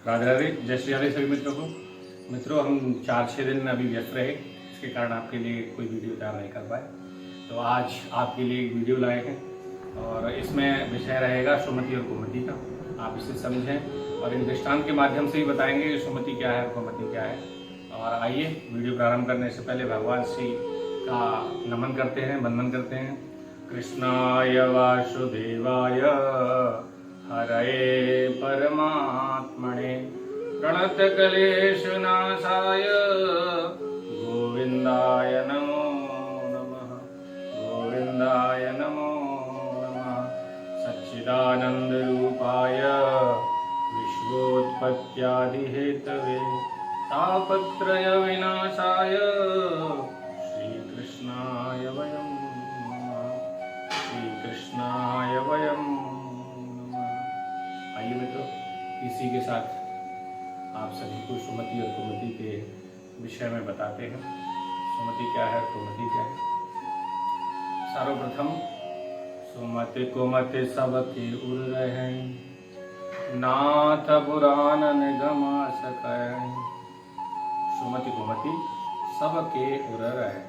राधे राधे, जय श्री राधे सभी मित्रों को। मित्रों, हम 4-6 दिन अभी व्यस्त रहे, इसके कारण आपके लिए कोई वीडियो तैयार नहीं कर पाए। तो आज आपके लिए एक वीडियो लाए हैं और इसमें विषय रहेगा सुमति और कुमति का। आप इसे समझें और इन दृष्टांत के माध्यम से ही बताएंगे कि सुमति क्या है और कुमति क्या है। और आइए वीडियो प्रारंभ करने से पहले भगवान श्री का नमन करते हैं, वंदन करते हैं। कृष्णाय वासुदेवाय हरये परमात्मने प्रणतक्लेशनाशाय गोविन्दाय नमो नमः, गोविन्दाय नमो नमः। सच्चिदानन्दरूपाय विश्वोत्पत्त्यादिहेतवे तापत्रय विनाशाय श्रीकृष्णाय वयं नमः, श्रीकृष्णाय वयं नमः। आइए मित्रों, इसी के साथ आप सभी को सुमति और कुमति के विषय में बताते हैं। सुमति क्या है, कुमति क्या है। सर्वप्रथम सुमति कुमति सबके उर रहे, नाथ पुराण निगम सकै। सुमति कुमति सबके उर रहे,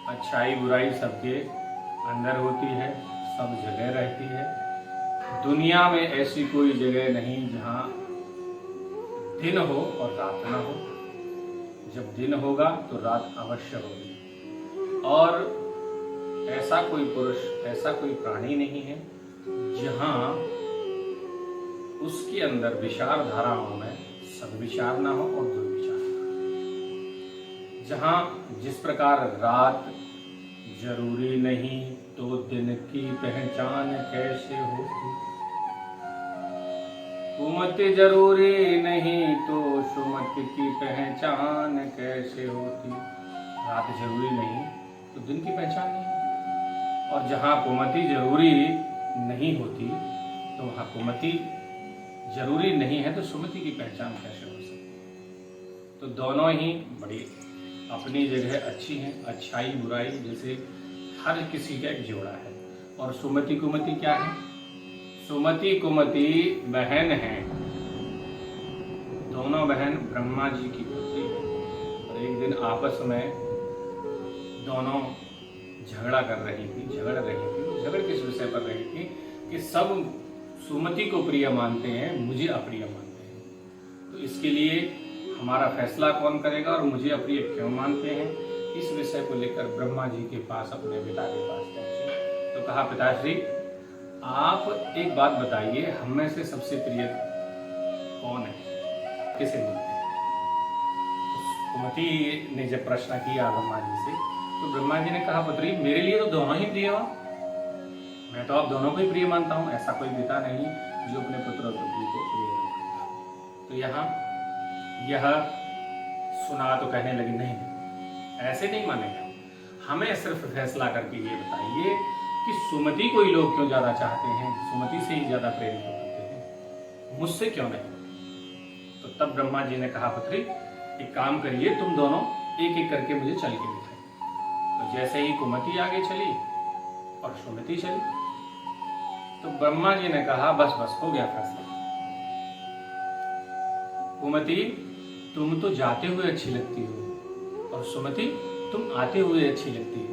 अच्छाई बुराई सबके अंदर होती है, सब जगह रहती है। दुनिया में ऐसी कोई जगह नहीं जहाँ दिन हो और रात ना हो। जब दिन होगा तो रात अवश्य होगी। और ऐसा कोई पुरुष, ऐसा कोई प्राणी नहीं है जहाँ उसके अंदर विचार धाराओं में सद्विचार ना हो और दुर्विचार ना हो। जहाँ जिस प्रकार रात जरूरी नहीं तो दिन की पहचान कैसे होती, कुमति जरूरी नहीं तो सुमति की पहचान कैसे होती। रात जरूरी नहीं तो दिन की पहचान नहीं होती। और जहाँ कुमति जरूरी नहीं होती तो वहाँ कुमति जरूरी नहीं है तो सुमति की पहचान कैसे हो सकती। तो दोनों ही बड़ी अपनी जगह अच्छी हैं। अच्छाई बुराई जैसे हर किसी का एक जोड़ा है। और सुमति कुमति क्या है? सुमति कुमति बहन है। दोनों बहन ब्रह्मा जी की पुत्री है। और एक दिन आपस में दोनों झगड़ रही थी। झगड़ किस विषय पर रही थी कि सब सुमति को प्रिय मानते हैं, मुझे अप्रिय मानते हैं। तो इसके लिए हमारा फैसला कौन करेगा और मुझे अप्रिय क्यों मानते हैं, इस विषय को लेकर ब्रह्मा जी के पास, अपने पिता के पास पहुंचे। तो कहा, पिताश्री आप एक बात बताइए, हम में से सबसे प्रिय कौन है, किसे मानते हैं? तो कुमति ने जब प्रश्न किया ब्रह्मा जी से, तो ब्रह्मा जी ने कहा, पुत्री मेरे लिए तो दोनों ही प्रिय हो। मैं तो आप दोनों को ही प्रिय मानता हूँ। ऐसा कोई पिता नहीं जो अपने पुत्र और पुत्री को प्रिय नहीं मानता। तो यहाँ यह सुना तो कहने लगी, नहीं ऐसे नहीं मानेगा। हमें सिर्फ फैसला करके ये बताइए कि सुमति को ही लोग क्यों ज्यादा चाहते हैं, सुमति से ही ज्यादा प्रेम क्यों करते हैं, मुझसे क्यों नहीं। तो तब ब्रह्मा जी ने कहा, पुत्री एक काम करिए, तुम दोनों एक एक करके मुझे चल के दिखाइए। तो जैसे ही कुमति आगे चली और सुमति चली, तो ब्रह्मा जी ने कहा, बस बस हो गया फैसला। कुमति तुम तो जाते हुए अच्छी लगती हो और सुमति तुम आते हुए अच्छी लगती हो।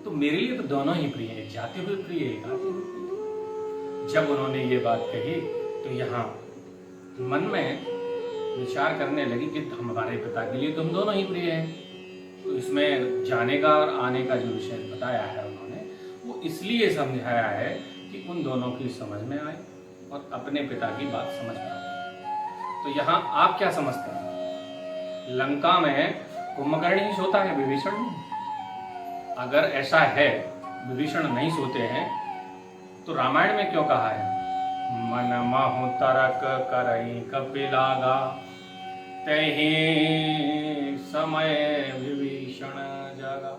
तो मेरे लिए तो दोनों ही प्रिय है, जाते हुए प्रिय है, आते हुए प्रिय। जब उन्होंने ये बात कही तो यहाँ मन में विचार करने लगी कि हमारे पिता के लिए तुम दोनों ही प्रिय हैं। तो इसमें जाने का और आने का जो विषय बताया है उन्होंने, वो इसलिए समझाया है कि उन दोनों की समझ में आए और अपने पिता की बात समझ पाए। तो यहाँ आप क्या समझते हैं? लंका में कुंभकर्ण ही सोता है, विभीषण नहीं? अगर ऐसा है, विभीषण नहीं सोते हैं, तो रामायण में क्यों कहा है, मन महु तरक करई कपिलागा तहि समय विभीषण जागा।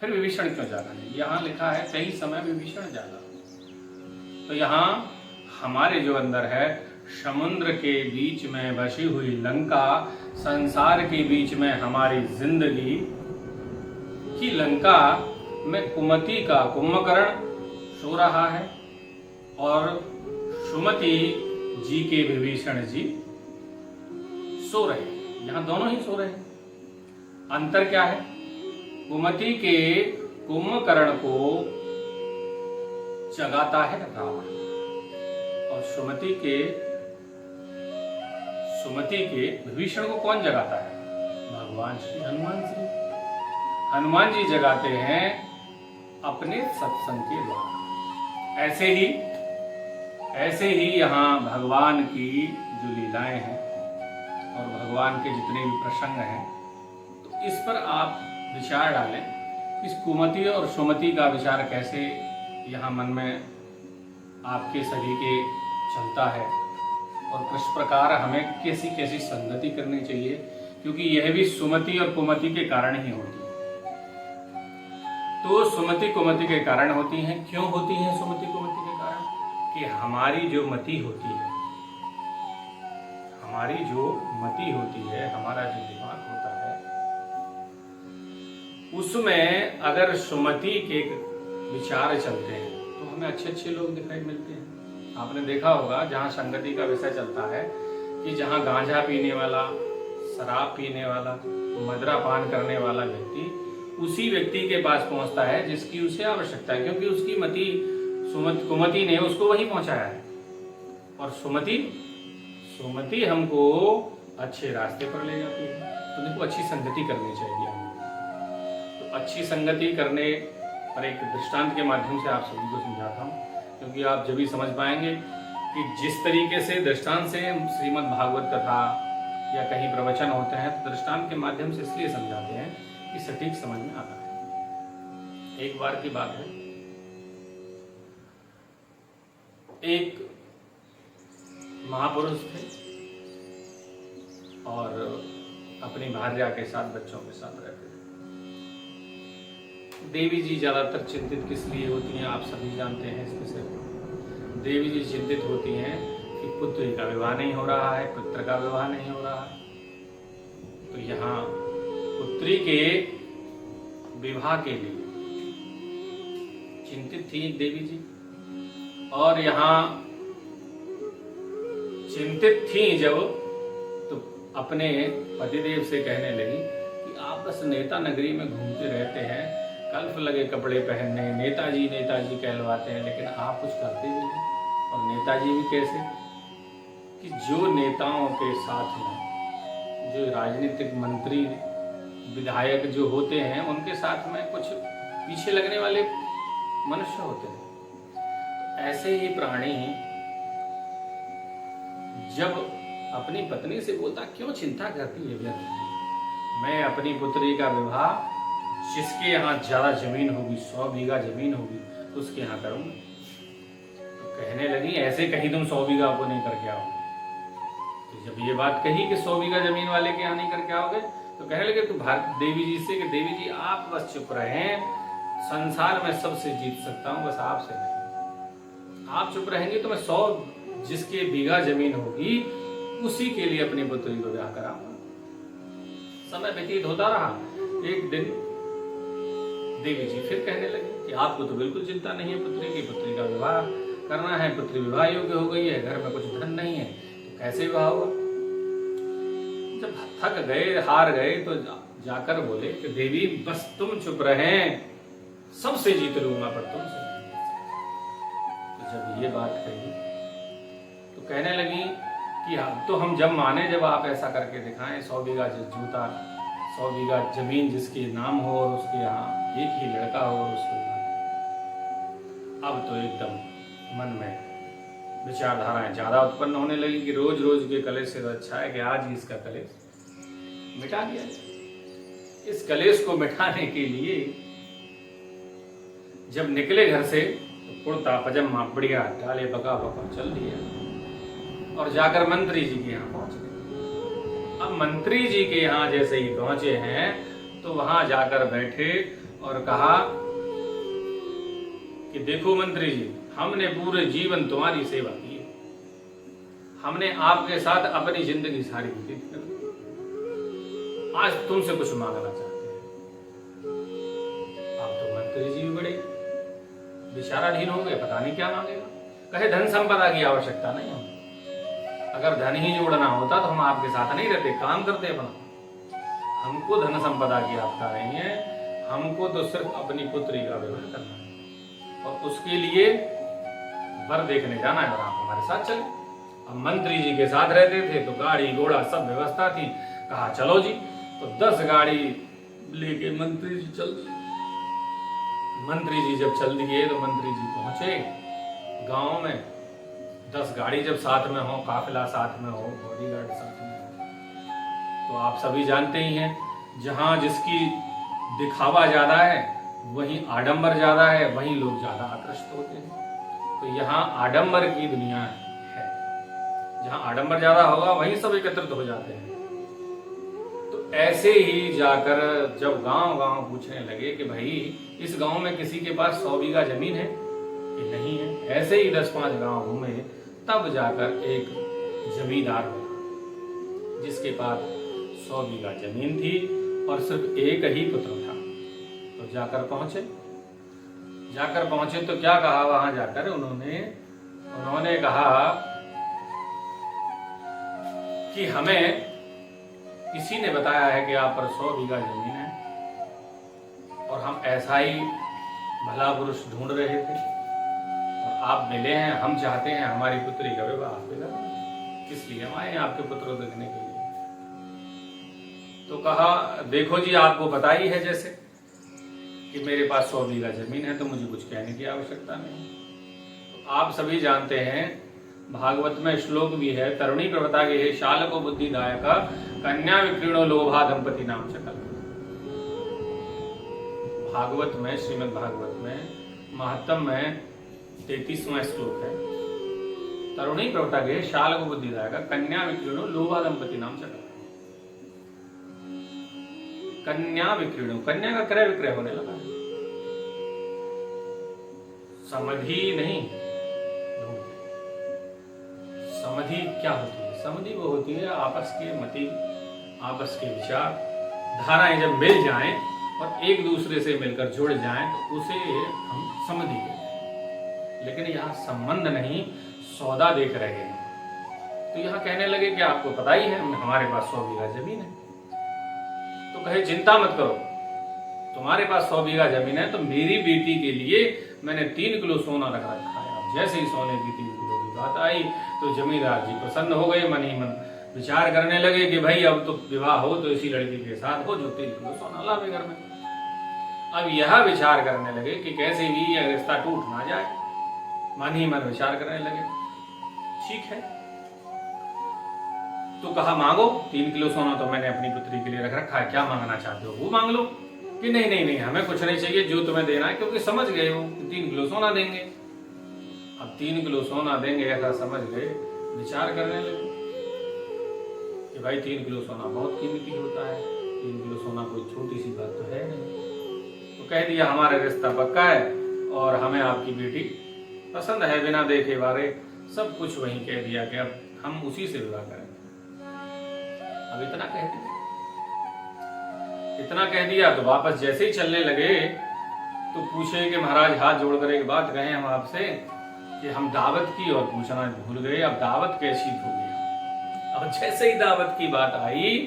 फिर विभीषण क्यों जागा नहीं? यहाँ लिखा है तहि समय विभीषण जागा। तो यहाँ हमारे जो अंदर है, समुद्र के बीच में बसी हुई लंका, संसार के बीच में हमारी जिंदगी की लंका में कुमति का कुंभकर्ण सो रहा है और सुमति जी के विभीषण जी सो रहे, यहां दोनों ही सो रहे हैं। अंतर क्या है? कुमति के कुंभकर्ण को जगाता है रावण, और सुमति के विभीषण को कौन जगाता है? भगवान श्री हनुमान जी जगाते हैं अपने सत्संग के द्वारा। ऐसे ही यहाँ भगवान की जो लीलाएं हैं और भगवान के जितने भी प्रसंग हैं, तो इस पर आप विचार डालें। इस कुमति और सुमति का विचार कैसे यहाँ मन में आपके सभी के चलता है, और किस प्रकार हमें कैसी कैसी संगति करनी चाहिए, क्योंकि यह भी सुमति और कुमति के कारण ही होती है। तो सुमति कुमति के कारण होती हैं। क्यों होती हैं सुमति कुमति के कारण? कि हमारी जो मति होती है, हमारा जो दिमाग होता है, उसमें अगर सुमति के विचार चलते हैं तो हमें अच्छे अच्छे लोग दिखाई मिलते हैं। आपने देखा होगा जहाँ संगति का विषय चलता है कि जहाँ गांजा पीने वाला, शराब पीने वाला, मदिरा पान करने वाला व्यक्ति उसी व्यक्ति के पास पहुंचता है जिसकी उसे आवश्यकता है, क्योंकि उसकी मति कुमति ने उसको वहीं पहुंचाया है। और सुमति हमको अच्छे रास्ते पर ले जाती है। तो देखो, अच्छी संगति करनी चाहिए हमको। तो अच्छी संगति करने पर एक दृष्टांत के माध्यम से आप सभी को समझाता हूँ, क्योंकि आप जब भी समझ पाएंगे कि जिस तरीके से दृष्टांत से श्रीमद् भागवत कथा या कहीं प्रवचन होते हैं, तो दृष्टांत के माध्यम से इसलिए समझाते हैं कि सटीक समझ में आता है। एक बार की बात है, एक महापुरुष थे और अपनी भार्या के साथ, बच्चों के साथ रहते थे। देवी जी ज्यादातर चिंतित किस लिए होती हैं, आप सभी जानते हैं इस विषय को। देवी जी चिंतित होती हैं कि पुत्री का विवाह नहीं हो रहा है, पुत्र का विवाह नहीं हो रहा है। तो यहाँ पुत्री के विवाह के लिए चिंतित थी देवी जी, और यहाँ चिंतित थी जब, तो अपने पतिदेव से कहने लगी कि आप बस नेता नगरी में घूमते रहते हैं, कल्प लगे कपड़े पहनने, नेताजी नेताजी कहलवाते हैं, लेकिन आप कुछ करते भी नहीं। और नेताजी भी कैसे? कि जो नेताओं के साथ में जो राजनीतिक मंत्री विधायक जो होते हैं, उनके साथ में कुछ पीछे लगने वाले मनुष्य होते हैं। तो ऐसे ही प्राणी जब अपनी पत्नी से बोलता, क्यों चिंता करती है व्यर्थ? मैं अपनी पुत्री का विवाह जिसके यहाँ ज्यादा जमीन होगी, 100 बीघा जमीन होगी, उसके यहाँ करूंगा। तो कहने लगी, ऐसे कहीं तुम 100 बीघा को नहीं करके आओगे। तो जब ये बात कही कि 100 बीघा जमीन वाले के यहाँ नहीं करके आओगे, तो कहने लगे तो देवी जी से कि देवी जी आप बस चुप रहें, संसार में सबसे जीत सकता हूँ, बस आपसे नहीं। आप चुप रहेंगे तो मैं 100 जिसके बीघा जमीन होगी उसी के लिए अपनी पुत्री को ब्याह कराऊंगा। समय व्यतीत होता रहा। एक दिन देवी जी फिर कहने लगे कि आपको तो बिल्कुल चिंता नहीं है पुत्री का विवाह करना है, पुत्री विवाह योग्य हो गई है, घर में कुछ धन नहीं है, तो कैसे विवाह होगा? जब थक गए, हार गए, तो जाकर बोले कि देवी बस तुम चुप रहें, सबसे जीत लूंगा पर तुमसे। तो जब ये बात कही तो कहने लगी कि तो हम जब माने, जब आप ऐसा करके दिखाएं, 100 बीघा जूता, 100 बीघा जमीन जिसके नाम हो और उसके यहाँ एक ही लड़का हो और उसके बाद। अब तो एकदम मन में विचारधाराएं ज्यादा उत्पन्न होने लगी कि रोज रोज के कलेश से तो अच्छा है कि आज ही इसका कलेश मिटा दिया जाए। इस कलेश को मिटाने के लिए जब निकले घर से तो कुर्ता पजामा बढ़िया डाले, बका चल दिया और जाकर मंत्री जी के यहाँ पहुंच गए। अब मंत्री जी के यहाँ जैसे ही पहुंचे हैं तो वहां जाकर बैठे और कहा कि देखो मंत्री जी, हमने पूरे जीवन तुम्हारी सेवा की है, हमने आपके साथ अपनी जिंदगी सारी व्यतीत कर दी, आज तुमसे कुछ मांगना चाहते हैं। अब तो मंत्री जी भी बड़े विचाराधीन हो गए, पता नहीं क्या मांगेगा। कहे धन संपदा की आवश्यकता नहीं है, अगर धन ही जोड़ना होता तो हम आपके साथ नहीं रहते, काम करते अपना। हमको धन संपदा की आपका नहीं है, हमको तो सिर्फ अपनी पुत्री का विवाह करना है और उसके लिए वर देखने जाना है और आप हमारे साथ चले। अब मंत्री जी के साथ रहते थे तो गाड़ी घोड़ा सब व्यवस्था थी, कहा चलो जी, तो 10 गाड़ी लेके मंत्री जी चल दिए। मंत्री जी जब चल दिए तो मंत्री जी पहुंचे गांव में। 10 गाड़ी जब साथ में हो, काफिला साथ में हो, बॉडीगार्ड साथ में हो, तो आप सभी जानते ही हैं, जहां जिसकी दिखावा ज्यादा है वहीं आडंबर ज्यादा है, वहीं लोग ज्यादा आकर्षित होते हैं। तो यहाँ आडंबर की दुनिया है, जहां आडंबर ज्यादा होगा वहीं सब एकत्रित हो जाते हैं। तो ऐसे ही जाकर जब गांव गांव पूछने लगे कि भाई इस गांव में किसी के पास 100 बीघा जमीन है कि नहीं है, ऐसे ही 10-5 गांव घूमे, तब जाकर एक जमींदार हुआ जिसके पास 100 बीघा जमीन थी और सिर्फ एक ही पुत्र था। तो जाकर पहुंचे तो क्या कहा वहां जाकर उन्होंने कहा कि हमें किसी ने बताया है कि आप पर 100 बीघा जमीन है और हम ऐसा ही भला पुरुष ढूंढ रहे थे और आप मिले हैं। हम चाहते हैं हमारी पुत्री का विवाह आपके घर, इसलिए हम आए आपके पुत्र को देखने के लिए। तो कहा देखो जी, आपको पता ही है जैसे कि मेरे पास 100 बीघा जमीन है, तो मुझे कुछ कहने की आवश्यकता नहीं। तो आप सभी जानते हैं, भागवत में श्लोक भी है, तरुणी प्रवता के शालको बुद्धिदायक कन्या विक्रीणो लोभा दंपति नाम चकल। भागवत में, श्रीमद् भागवत में महात्म में 33वां श्लोक है, तरुणी प्रवता के शालको बुद्धिदायक कन्या विक्रीणो लोभा दंपति नाम चकल। कन्या विक्रीणो, कन्या का क्रय विक्रय होने लगा है। समधि नहीं, समधि क्या होती है? समधि वो होती है आपस के मति, आपस के विचार धाराएं जब मिल जाएं और एक दूसरे से मिलकर जुड़ जाएं तो उसे हम समधि कहते हैं। लेकिन यहाँ संबंध नहीं, सौदा देख रहे हैं। तो यहाँ कहने लगे कि आपको पता ही है हमारे पास 100 बीघा जमीन है। तो कहे चिंता मत करो, तुम्हारे पास 100 बीघा जमीन है तो मेरी बेटी के लिए मैंने 3 किलो सोना रख रखा है। अब जैसे ही सोने की 3 किलो की बात आई तो जमींदार जी प्रसन्न हो गए, मन ही मन विचार करने लगे कि भाई अब तो विवाह हो तो इसी लड़की के साथ हो जो 3 किलो सोना लावे घर में। अब यह विचार करने लगे कि कैसे भी यह रिश्ता टूट ना जाए, मन ही मन विचार करने लगे। ठीक है, तो कहा मांगो 3 किलो सोना तो मैंने अपनी पुत्री के लिए रख रखा है, क्या मांगना चाहते हो वो मांग लो। कि नहीं नहीं नहीं, हमें कुछ नहीं चाहिए, जो तुम्हें देना है, क्योंकि समझ गए हो 3 किलो सोना देंगे। अब 3 किलो सोना देंगे ऐसा समझ गए, विचार करने लगे कि भाई 3 किलो सोना बहुत कीमती होता है, 3 किलो सोना कोई छोटी सी बात तो है नहीं। तो कह दिया हमारा रिश्ता पक्का है और हमें आपकी बेटी पसंद है, बिना देखे बारे सब कुछ वहीं कह दिया कि अब हम उसी से विवाह करें। अब इतना कह दिया तो वापस जैसे ही चलने लगे तो पूछे कि महाराज हाथ जोड़कर एक बात कहें हम आपसे कि हम दावत की और पूछना भूल गए, अब दावत कैसी होगी। अब जैसे ही दावत की बात आई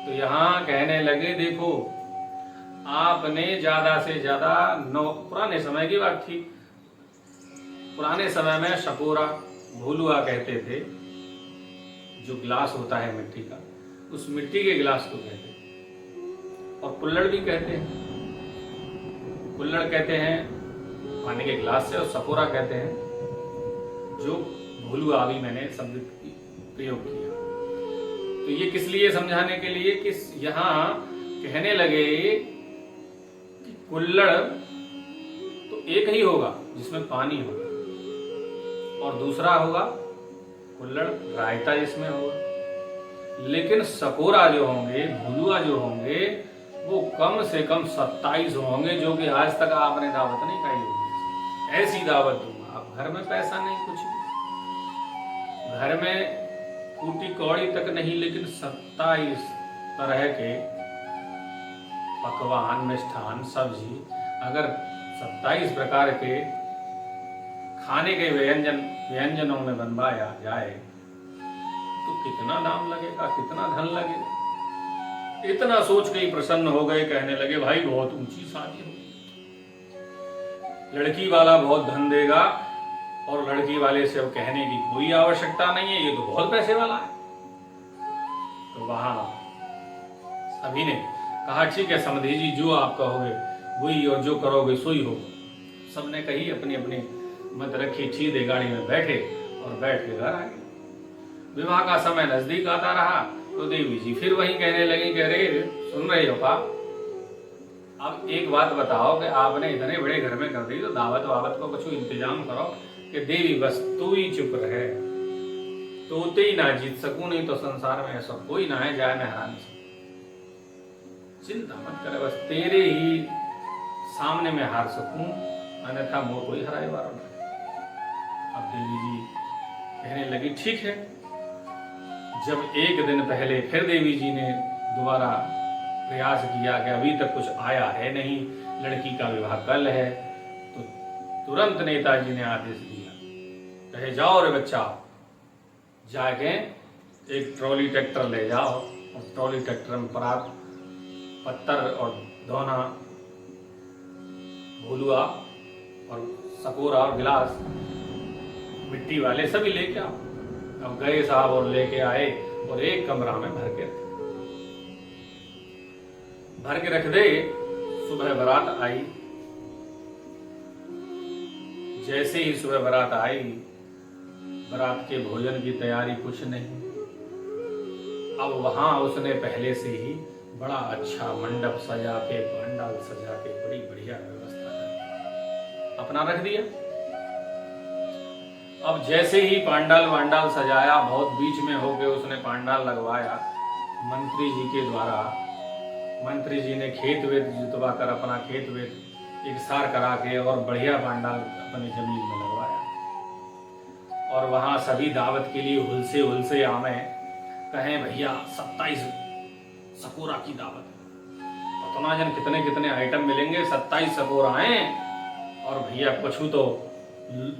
तो यहाँ कहने लगे देखो आपने ज्यादा से ज्यादा पुराने समय की बात थी, पुराने समय में शकोरा भूलुआ कहते थे, जो गिलास होता है मिट्टी का, उस मिट्टी के गिलास को कहते हैं। और कुल्लड़ भी कहते हैं, कुल्लड़ कहते हैं पानी के गिलास से, और सकोरा कहते हैं जो भूलुआ अभी मैंने शब्द प्रयोग किया। तो ये किस लिए समझाने के लिए कि यहाँ कहने लगे कि कुल्लड़ तो एक ही होगा जिसमें पानी होगा, और दूसरा होगा कुल्लड़ रायता जिसमें होगा। लेकिन सकोरा जो होंगे, भूलुआ जो होंगे, वो कम से कम 27 होंगे, जो कि आज तक आपने दावत नहीं खाई होगी। ऐसी दावत दूंगा, आप घर में पैसा नहीं, कुछ भी घर में कूटी कौड़ी तक नहीं, लेकिन 27 तरह के पकवान, मिष्ठान, सब्जी, अगर 27 प्रकार के खाने के व्यंजनों में बनवाया जाए कितना दाम लगेगा, कितना धन लगेगा। इतना सोच के ही प्रसन्न हो गए, कहने लगे भाई बहुत ऊंची शादी होगी, लड़की वाला बहुत धन देगा और लड़की वाले से अब कहने की कोई आवश्यकता नहीं है, ये तो बहुत पैसे वाला है। तो वहां सभी ने कहा ठीक है समधी जी, जो आप कहोगे वही और जो करोगे सोई होगा। सबने कही, अपनी अपनी मत रखी, सीधे गाड़ी में बैठे और बैठ के घर आ गए। विवाह का समय नजदीक आता रहा तो देवी जी फिर वही कहने लगी, कह रहे सुन रहे हो पा, अब एक बात बताओ कि आपने इतने बड़े घर में कर दी तो दावत वावत को कुछ इंतजाम करो। कि देवी बस तू ही चुप रहे, तोते ही ना जीत सकूं, नहीं तो संसार में ऐसा कोई ना है जाए मैं हरा नहीं सकूं। चिंता मत करे, बस तेरे ही सामने में हार सकूं, अन्यथा मोर कोई हराए वाला नहीं। अब देवी जी कहने लगी ठीक है। जब एक दिन पहले फिर देवी जी ने दोबारा प्रयास किया कि अभी तक कुछ आया है नहीं, लड़की का विवाह कल है, तो तुरंत नेताजी ने आदेश दिया, कहे जाओ रे बच्चा, जाके एक ट्रॉली ट्रैक्टर ले जाओ और ट्रॉली ट्रैक्टर में परात, पत्थर और दोना, भूलुआ और सकोरा और गिलास, मिट्टी वाले सभी लेके आओ। अब गए साहब और लेके आए और एक कमरा में भर के रख दे। सुबह बारात आई। जैसे ही सुबह बारात आई, बारात के भोजन की तैयारी कुछ नहीं। अब वहां उसने पहले से ही बड़ा अच्छा मंडप सजा के, पंडाल सजा के, बड़ी बढ़िया व्यवस्था कर अपना रख दिया। अब जैसे ही पांडाल वांडाल सजाया, बहुत बीच में होके उसने पांडाल लगवाया मंत्री जी के द्वारा। मंत्री जी ने खेत वेत जुतवा कर अपना खेत वेत इकसार करा के और बढ़िया पांडाल अपनी जमीन में लगवाया। और वहां सभी दावत के लिए हुलसे आमे, कहें भैया 27 सकोरा की दावत है, पता जन कितने कितने आइटम मिलेंगे, 27 सकोरा हैं। और भैया कछु तो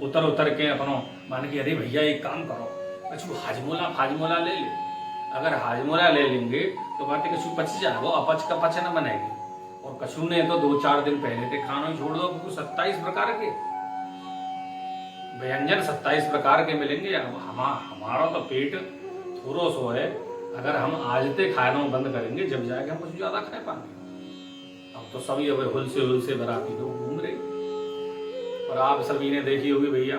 उतर के अपनो मान के, अरे भैया एक काम करो, कछु हाजमोला फाजमोला ले ले। अगर हाजमोला ले लेंगे तो बातें कछु पच जाएगा, अपच का पच न बनेगी। और कछु ने तो 2-4 दिन पहले से खाना ही छोड़ दो, क्योंकि 27 प्रकार के व्यंजन 27 प्रकार के मिलेंगे। अब हमारा तो पेट थोड़ा सो है, अगर हम आज ते खाना बंद करेंगे जब जाएगा हम कुछ ज्यादा खाए पाएंगे। अब तो सभी अब हुलसे बराती लोग घूम रहे। और आप सभी ने देखी होगी भैया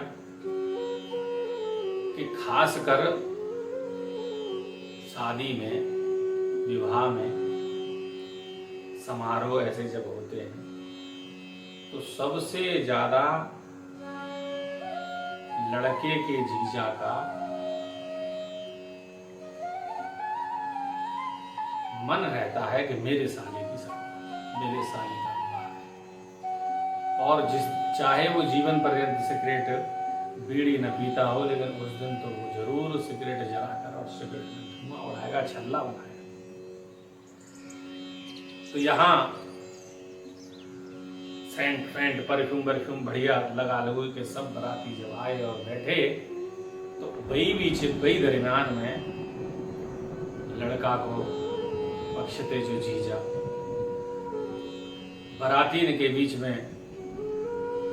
कि खास कर शादी में, विवाह में, समारोह ऐसे जब होते हैं तो सबसे ज्यादा लड़के के जीजा का मन रहता है कि मेरे साले की शादी, मेरे साले का विवाह। और चाहे वो जीवन पर्यंत सिगरेट बीड़ी न पीता हो, लेकिन उस दिन तो वो जरूर सिगरेट जलाकर और सिगरेट में धुआं उड़ाएगा, छल्ला उड़ाएगा। तो यहाँ सेंट परफ्यूम बढ़िया लगा लगो के सब बराती जब आए और बैठे, तो वही दरमियान में लड़का को बख्शते जो जीजा, बराती के बीच में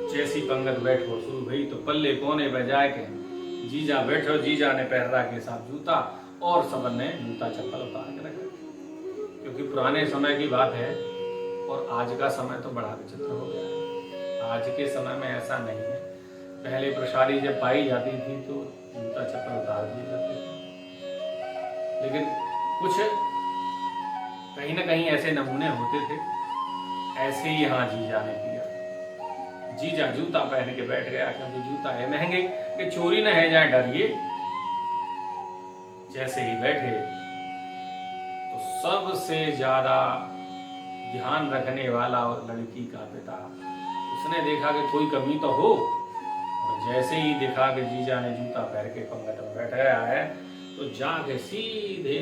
जैसी पंगत बैठो शुरू हुई तो पल्ले कोने पे जाए के जीजा बैठो। जीजा ने पहरा के साथ जूता और सबन ने जूता चप्पल उतार के रखा, क्योंकि पुराने समय की बात है और आज का समय तो बड़ा विचित्र हो गया है। आज के समय में ऐसा नहीं है। पहले प्रसादी जब पाई जाती थी तो जूता चप्पल उतार दिए जाते थे, लेकिन कुछ कहीं ना कहीं ऐसे नमूने होते थे। ऐसे ही यहाँ जीजा ने किया। जीजा जूता पहन के बैठ गया, क्योंकि जूता है महंगे कि चोरी न है जाए डरिए। जैसे ही बैठे तो सबसे ज्यादा ध्यान रखने वाला लड़की का पिता, उसने देखा कि कोई कमी तो हो, और जैसे ही देखा कि जीजा ने जूता पहन के पंगत में बैठ गया है तो जाके सीधे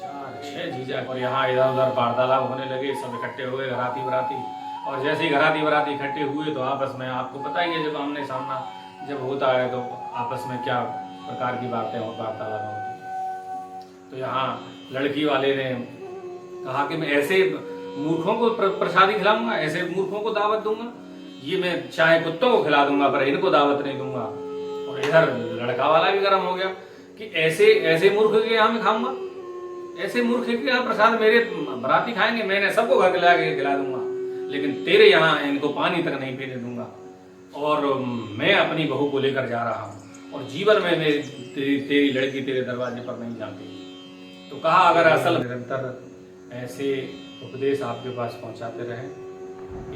4-6 जीजा और यहाँ इधर उधर वार्तालाप होने लगे। सब इकट्ठे हुए घराती बराती, और जैसे ही घराती बराती इकट्ठे हुए तो आपस में, आपको पता ही है जब आमने सामना जब होता है तो आपस में क्या प्रकार की बातें और वार्तालाप होती है। तो यहाँ लड़की वाले ने कहा कि मैं ऐसे मूर्खों को प्रसादी खिलाऊंगा, ऐसे मूर्खों को दावत दूंगा, ये मैं चाहे कुत्तों को खिला दूंगा पर इनको दावत नहीं दूंगा। और इधर लड़का वाला भी गर्म हो गया कि ऐसे मूर्ख के यहाँ मैं खाऊंगा, ऐसे मूर्ख के यहाँ प्रसाद मेरे बराती खाएंगे, मैंने सबको घर खिला दूंगा, लेकिन तेरे यहाँ इनको पानी तक नहीं पीने दूंगा। और मैं अपनी बहू को लेकर जा रहा हूँ और जीवन में तेरी लड़की तेरे दरवाजे पर नहीं जाती। तो कहा अगर असल निरंतर ऐसे उपदेश आपके पास पहुंचाते रहे,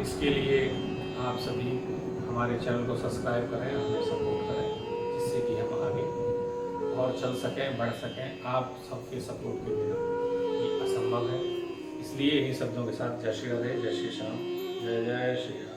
इसके लिए आप सभी हमारे चैनल को सब्सक्राइब करें, हमें सपोर्ट करें, जिससे कि हम आगे और चल सकें, बढ़ सकें। आप सबके सपोर्ट के बिना ये असंभव है। इसलिए इन्हीं शब्दों के साथ जय श्री राधे, जय श्री श्याम, जय जय श्री राम।